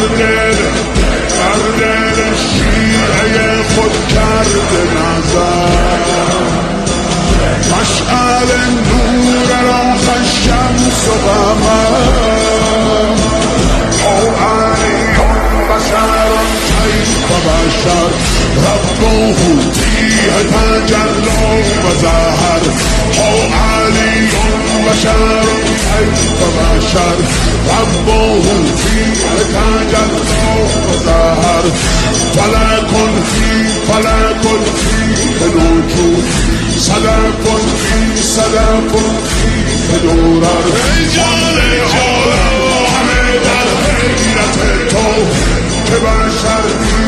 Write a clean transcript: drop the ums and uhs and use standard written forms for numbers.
دل شیعه خود کرده نظر مشعل نور راه شمس و قمر او علی بشر کیف بشر ربه فیه تجلی و ظهر او علی بشر کیف بشر ربه فیه تجلی و ظهر فلک فیه نجوم صدق فی صدق فی دورر